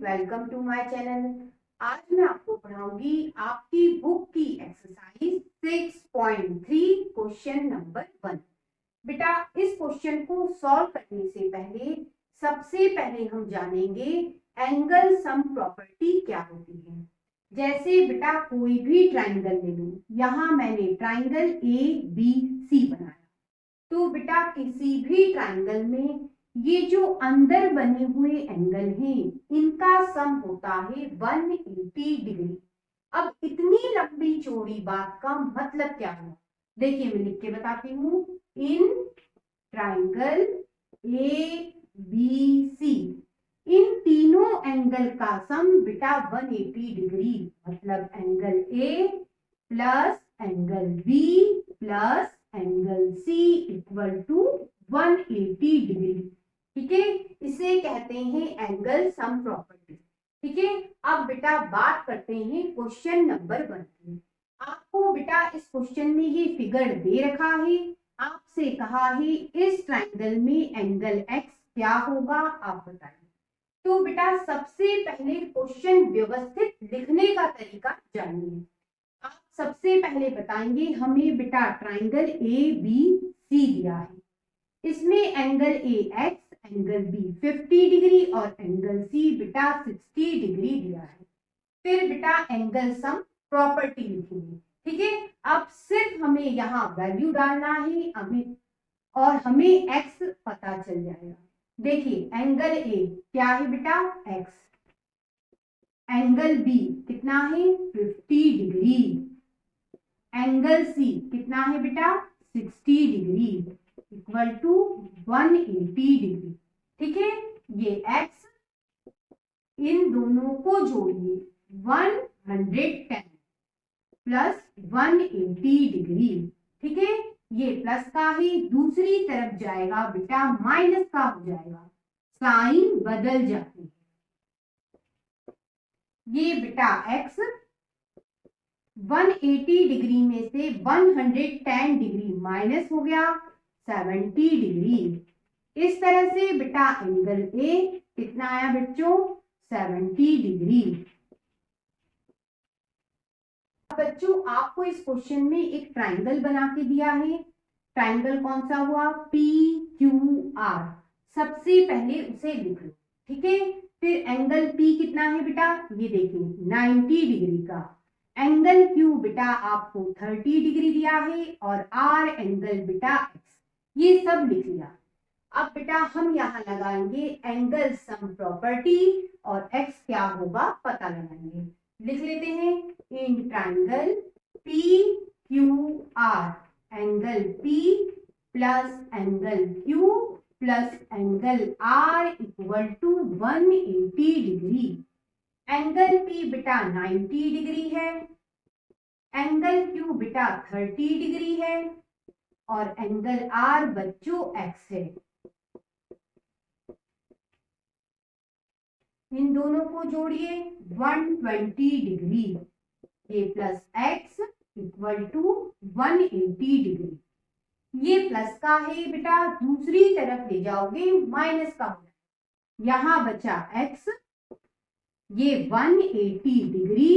Welcome to my channel. आज मैं आपको पढ़ाऊंगी आपकी बुक की एक्सरसाइज 6.3 क्वेश्चन नंबर 1। बेटा, इस क्वेश्चन को सॉल्व करने से पहले सबसे पहले हम जानेंगे एंगल सम प्रॉपर्टी क्या होती है। जैसे बेटा कोई भी ट्राइंगल ले लो, यहाँ मैंने ट्राइंगल ABC बनाया, तो बेटा किसी भी ट्राइंगल में ये जो अंदर बने हुए एंगल हैं इनका सम होता है 180 डिग्री। अब इतनी लंबी चौड़ी बात का मतलब क्या हुआ, देखिए मैं लिख के बताती हूँ। इन ट्राइंगल ABC इन तीनों एंगल का सम बेटा 180 डिग्री, मतलब angle A plus angle B plus angle C equal to 180 degree. ठीक है, इसे कहते हैं एंगल सम प्रॉपर्टी। ठीक है, अब बेटा बात करते हैं क्वेश्चन नंबर 1 की। आपको बेटा इस क्वेश्चन में ये फिगर दे रखा है, आपसे कहा है इस ट्राइंगल में एंगल x क्या होगा, आप बताइए। तो बेटा सबसे पहले क्वेश्चन व्यवस्थित लिखने का तरीका जानिए। आप सबसे पहले बताएंगे हमें बेटा ट्राइंगल ABC दिया है, इसमें angle AX, angle B 50 degree और एंगल C बेटा 60 डिग्री दिया है। फिर बेटा एंगल सम प्रॉपर्टी लिखेंगे। ठीक है, अब सिर्फ हमें यहाँ वैल्यू डालना है और हमें x पता चल जाएगा। देखिए एंगल A क्या है बेटा x, एंगल B कितना है 50 डिग्री, एंगल C कितना है बेटा 60 डिग्री इक्वल टू 180 डिग्री। ठीक है, ये x, इन दोनों को जोड़िए 110 प्लस 180 डिग्री। ठीक है, ये प्लस का ही दूसरी तरफ जाएगा बेटा माइनस का हो जाएगा, साइन बदल जाती है। ये बेटा x 180 डिग्री में से 110 डिग्री माइनस हो गया 70 डिग्री। इस तरह से बेटा एंगल A कितना आया बच्चों 70 डिग्री। बच्चों आपको इस क्वेश्चन में एक ट्राइंगल बना के दिया है, ट्राइंगल कौन सा हुआ PQR। सबसे पहले उसे लिख लो। ठीक है, फिर एंगल P कितना है बेटा, ये देखिए 90 डिग्री का, एंगल Q बेटा आपको 30 डिग्री दिया है और R एंगल बेटा X, ये सब लिख लिया। अब बेटा हम यहाँ लगाएंगे एंगल सम प्रॉपर्टी और x क्या होगा पता लगाएंगे। लिख लेते हैं in triangle PQR angle P plus angle Q plus angle R equal to 180 degree. Angle P बेटा 90 डिग्री है, एंगल Q बेटा 30 डिग्री है और एंगल R बच्चों x है। इन दोनों को जोड़िए 120 डिग्री, ये plus x equal to 180 degree. ये प्लस का है बेटा, दूसरी तरफ ले जाओगे माइनस का हो जाएगा, यहां बचा x, ये 180 डिग्री,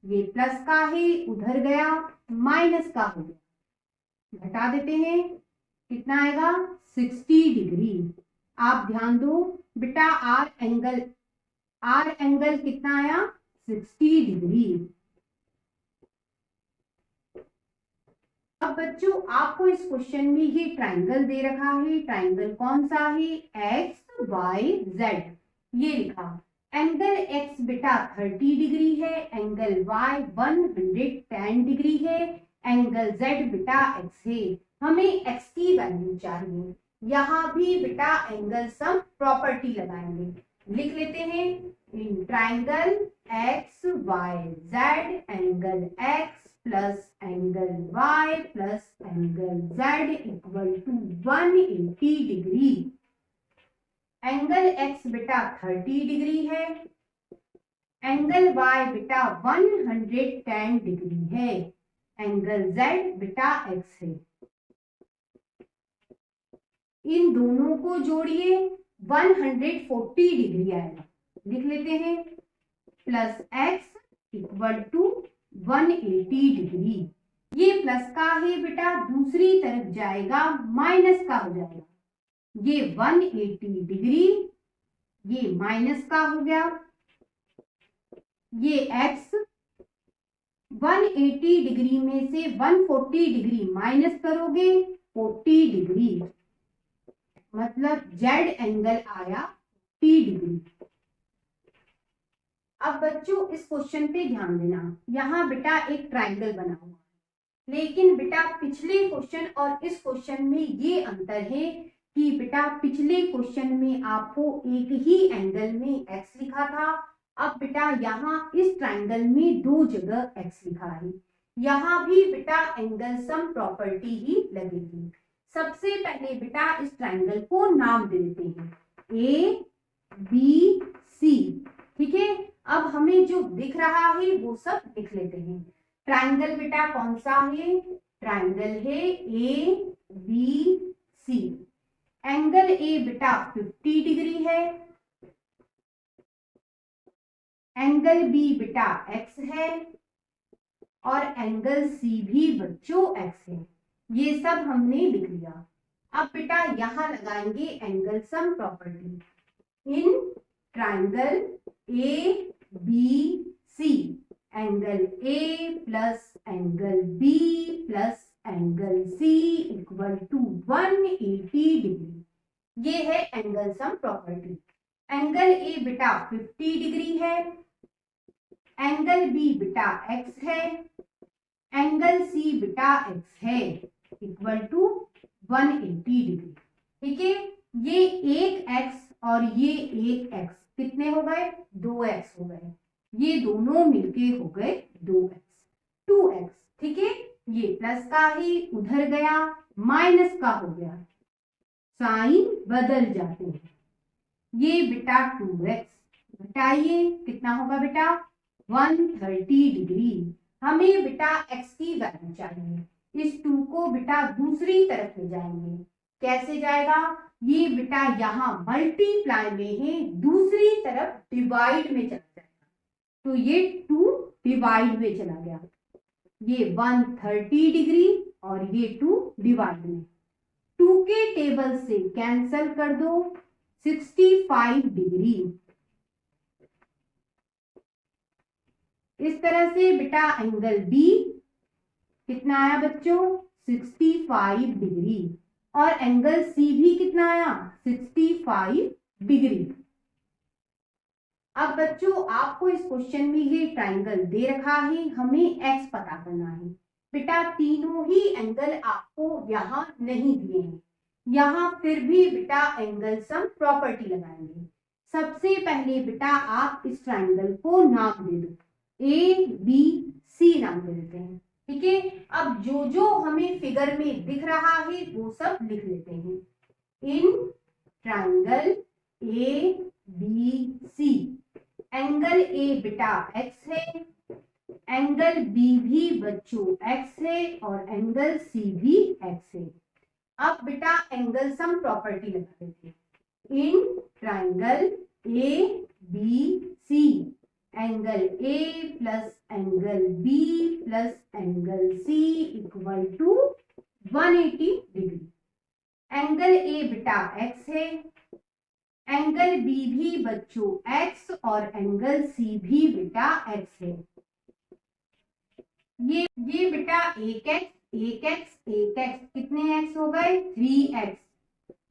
ये प्लस का है उधर गया माइनस का हो गया, घटा देते हैं कितना आएगा 60 डिग्री। आप ध्यान दो बेटा आर एंगल कितना आया 60 डिग्री। अब बच्चों आपको इस क्वेश्चन में ये ट्राइंगल दे रखा है, ट्राइंगल कौन सा है XYZ, ये लिखा। एंगल x बेटा 30 डिग्री है, एंगल y 110 डिग्री है, एंगल z बेटा x है। हमें x की वैल्यू चाहिए, यहाँ भी बेटा एंगल सम प्रॉपर्टी लगाएंगे। लिख लेते हैं in triangle XYZ angle x plus angle y plus angle z equal to 180 degree. Angle x बेटा 30 डिग्री है, एंगल y बेटा 110 डिग्री है, एंगल z बेटा x है। इन दोनों को जोड़िए 140 डिग्री आएगा। लिख लेते हैं, plus X equal to 180 degree. ये प्लस का है बेटा, दूसरी तरफ जाएगा माइनस का हो जाएगा। ये 180 डिग्री, ये माइनस का हो गया। ये x 180 डिग्री में से 140 डिग्री माइनस करोगे 40 डिग्री, मतलब z एंगल आया 40 डिग्री। अब बच्चों इस क्वेश्चन पे ध्यान देना, यहाँ बेटा एक ट्राइंगल बना हुआ, लेकिन बेटा पिछले क्वेश्चन और इस क्वेश्चन में ये अंतर है कि बेटा पिछले क्वेश्चन में आपको एक ही एंगल में x लिखा था, अब बेटा यहाँ इस ट्राइंगल में दो जगह x लिखा है। यहाँ भी बेटा एंगल सम प्रॉपर्टी ही लगेगी। सबसे पहले बेटा इस ट्राइंगल को नाम दे देते हैं ए बी सी, ठीक है। अब हमें जो दिख रहा है वो सब लिख लेते हैं। ट्राइंगल बेटा कौन सा है? ट्राइंगल है ए बी सी। एंगल ए बेटा 50 डिग्री है, एंगल बी बेटा x है और एंगल सी भी बच्चों x है। ये सब हमने लिख लिया। अब बेटा यहां लगाएंगे angle sum property. In triangle A B C, angle A plus angle B plus angle C equal to 180 degree. ये है angle sum property. Angle A बेटा 50 डिग्री है, एंगल बी बेटा x है, एंगल सी बेटा x है, equal to 180 degree, ठीक है। ये एक x और ये एक x कितने हो गए? 2x हो गए। ये दोनों मिलके हो गए 2x, ठीक है। ये प्लस का ही उधर गया, माइनस का हो गया, साइन बदल जाते हैं। ये बेटा 2x घटाइए, कितना होगा बेटा? 130 डिग्री। हमें बेटा x की वैल्यू चाहिए। इस 2 को बेटा दूसरी तरफ ले जाएंगे। कैसे जाएगा? ये बेटा यहाँ मल्टीप्लाई में है, दूसरी तरफ डिवाइड में चला जाएगा, तो ये 2 डिवाइड में चला गया। ये 130 डिग्री और ये 2 डिवाइड में। 2 के टेबल से कैंसल कर दो, 65 डिग्री। इस तरह से बेटा एंगल बी कितना आया बच्चों? 65 डिग्री। और एंगल सी भी कितना आया? 65 डिग्री। अब बच्चों आपको इस क्वेश्चन में ये ट्राइंगल दे रखा है, हमें एक्स पता करना है। बेटा तीनों ही एंगल आपको यहाँ नहीं दिए हैं, यहाँ फिर भी बेटा एंगल सम प्रॉपर्टी लगाएंगे। सबसे पहले बेटा आप इस ट्राइंगल को नाम दे दो, ए बी सी नाम दे देते हैं, ठीक है। अब जो जो हमें फिगर में दिख रहा है वो सब लिख लेते हैं। In triangle A B C, angle A बेटा x है, एंगल बी भी बच्चों x है और एंगल सी भी x है। अब बेटा एंगल सम प्रॉपर्टी लगा देते हैं। In triangle A B C, angle A plus angle B plus angle C equal to 180 degree. Angle A बेटा x है, एंगल बी भी बच्चों x और एंगल सी भी बेटा x है। ये बेटा एक x कितने x हो गए? 3x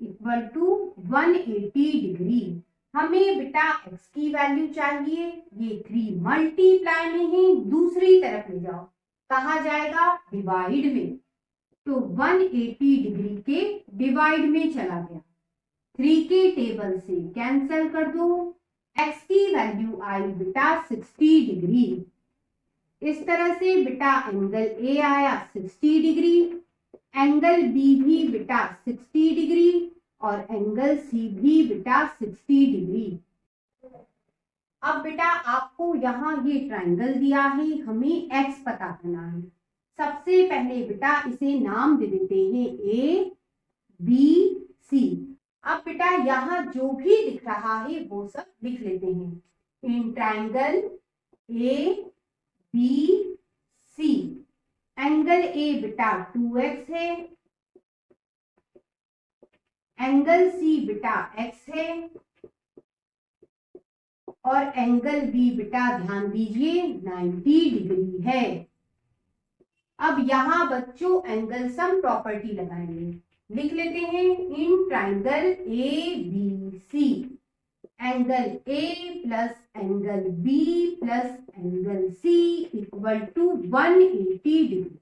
equal to 180 degree. हमें बेटा x की वैल्यू चाहिए। ये 3 मल्टीप्लाई में है, दूसरी तरफ ले जाओ, कहाँ जाएगा? डिवाइड में, तो 180 डिग्री के डिवाइड में चला गया। 3 के टेबल से कैंसल कर दो, x की वैल्यू आई बेटा 60 डिग्री। इस तरह से बेटा एंगल ए आया 60 डिग्री, एंगल बी भी बेटा 60 डिग्री और एंगल सी भी बेटा 60 डिग्री। अब बेटा आपको यहाँ ये ट्राइंगल दिया है, हमें x पता करना है। सबसे पहले बेटा इसे नाम दे देते हैं ए बी सी। अब बेटा यहाँ जो भी दिख रहा है वो सब लिख लेते हैं। In triangle A B C, angle A बेटा 2x है, एंगल सी बेटा x है, और एंगल बी बेटा ध्यान दीजिए 90 डिग्री है। अब यहां बच्चों एंगल सम प्रॉपर्टी लगाएंगे, लिख लेते हैं। In triangle A B C, angle A plus angle B plus angle C equal to 180 degree.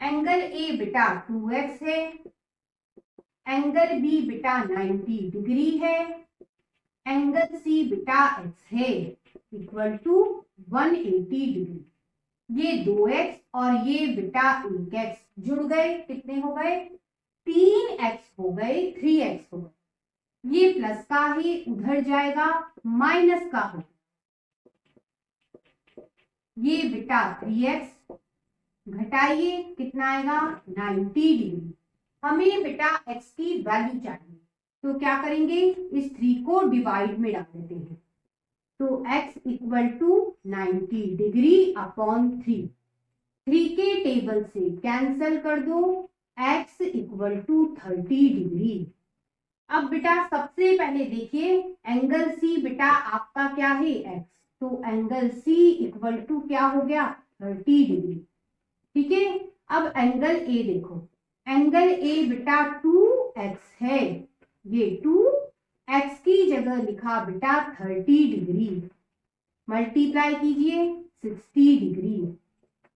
Angle A बेटा 2x है, एंगल बी बेटा 90 डिग्री है, एंगल सी बेटा x है इक्वल टू 180 डिग्री। ये 2x और ये बेटा 1x जुड़ गए, कितने हो गए? 3x हो गए, 3x हो गए। ये प्लस का ही उधर जाएगा, माइनस का हो, ये बेटा 3x घटाइए, कितना आएगा? 90 डिग्री। हमें बेटा x की वैल्यू चाहिए, तो क्या करेंगे? इस 3 को डिवाइड में डाल देते हैं, तो x equal to 90 degree upon 3। 3 के टेबल से कैंसल कर दो, x इक्वल टू 30 डिग्री। अब बेटा सबसे पहले देखिए एंगल C बेटा आपका क्या है? x, तो एंगल C इक्वल टू क्या हो गया? 30 डिग्री। ठीक है, अब एंगल A देखो, एंगल A बेटा 2x है, ये 2x की जगह लिखा बेटा 30 डिग्री, मल्टीप्लाई कीजिए 60 डिग्री।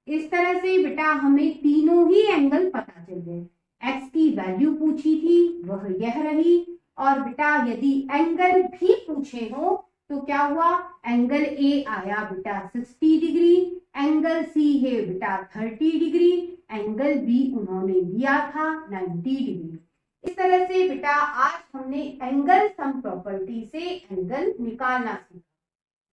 इस तरह से बेटा हमें तीनों ही एंगल पता चल गए। x की वैल्यू पूछी थी वह यह रही, और बेटा यदि एंगल भी पूछे हो तो क्या हुआ? एंगल A आया बेटा 60 डिग्री, एंगल C है बेटा 30 डिग्री, एंगल B उन्होंने दिया था 90 डिग्री। इस तरह से बेटा आज हमने एंगल सम प्रॉपर्टी से एंगल निकालना सीखा।